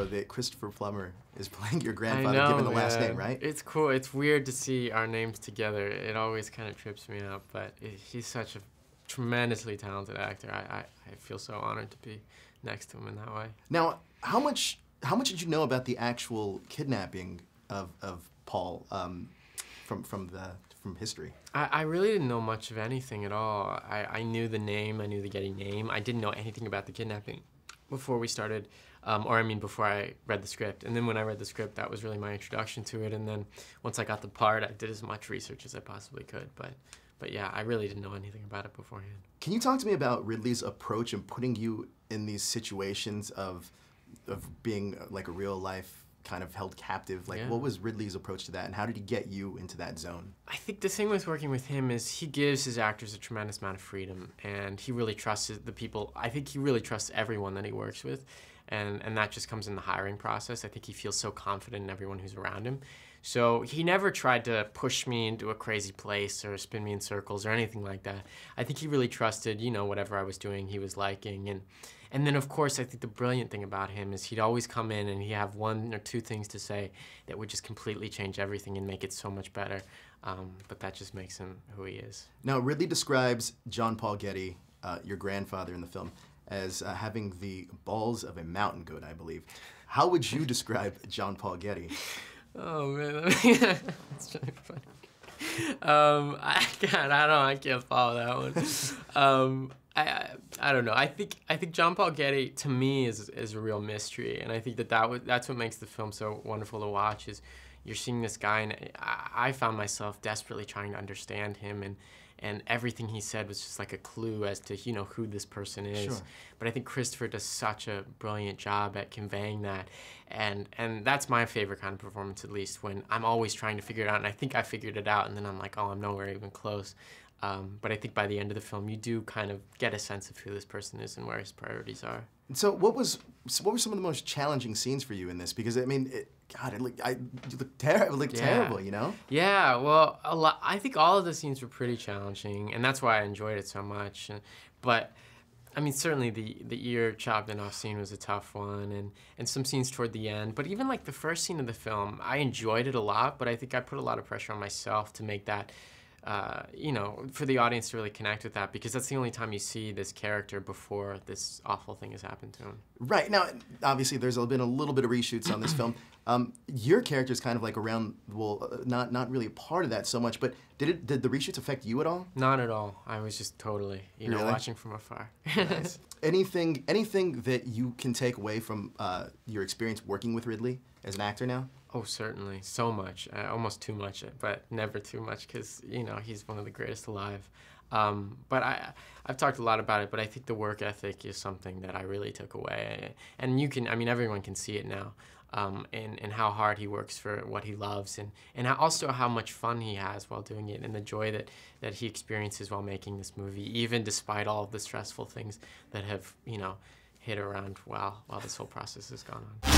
though, that Christopher Plummer is playing your grandfather, I know, given the last name, right? It's cool. It's weird to see our names together. It always kind of trips me up, but he's such a tremendously talented actor. I feel so honored to be next to him in that way. Now, how much did you know about the actual kidnapping of Paul from history? I really didn't know much of anything at all. I knew the name, I knew the Getty name. I didn't know anything about the kidnapping before we started, before I read the script. And then when I read the script, that was really my introduction to it. And then once I got the part, I did as much research as I possibly could. But yeah, I really didn't know anything about it beforehand. Can you talk to me about Ridley's approach in putting you in these situations of being like a real life kind of held captive? Like, what was Ridley's approach to that, and how did he get you into that zone? I think the thing with working with him is he gives his actors a tremendous amount of freedom, and he really trusts the people. I think he really trusts everyone that he works with, and that just comes in the hiring process. I think he feels so confident in everyone who's around him. So he never tried to push me into a crazy place or spin me in circles or anything like that. I think he really trusted, you know, whatever I was doing, he was liking. And then, of course, I think the brilliant thing about him is he'd always come in and he'd have one or two things to say that would just completely change everything and make it so much better. But that just makes him who he is. Now, Ridley describes John Paul Getty, your grandfather in the film, as having the balls of a mountain goat, I believe. How would you describe John Paul Getty? Oh, man, that's really funny. I can't follow that one. I don't know. I think John Paul Getty, to me, is a real mystery, and I think that's what makes the film so wonderful to watch. Is you're seeing this guy, and I found myself desperately trying to understand him, and everything he said was just like a clue as to, you know, who this person is. Sure. But I think Christopher does such a brilliant job at conveying that, and that's my favorite kind of performance, at least, when I'm always trying to figure it out, and I think I figured it out, and then I'm like, oh, I'm nowhere even close. But I think by the end of the film, you do kind of get a sense of who this person is and where his priorities are. So what were some of the most challenging scenes for you in this? Because I mean, it looked terrible, you know? Yeah, well, I think all of the scenes were pretty challenging, and that's why I enjoyed it so much. But I mean, certainly the ear chopping off scene was a tough one, and some scenes toward the end. But even like the first scene of the film, I enjoyed it a lot, but I think I put a lot of pressure on myself to make that, you know, for the audience to really connect with that, because that's the only time you see this character before this awful thing has happened to him. Right. Now, obviously, there's been a little bit of reshoots on this film. Your character is kind of like around, well, not really a part of that so much, but did the reshoots affect you at all? Not at all. I was just totally, you know, watching from afar. Nice. Anything that you can take away from your experience working with Ridley as an actor now? Oh, certainly. So much. Almost too much, but never too much, because, you know, he's one of the greatest alive. But I've talked a lot about it, but I think the work ethic is something that I really took away. And everyone can see it now, and how hard he works for what he loves, and also how much fun he has while doing it, and the joy that he experiences while making this movie, even despite all of the stressful things that have, you know, hit around while this whole process has gone on.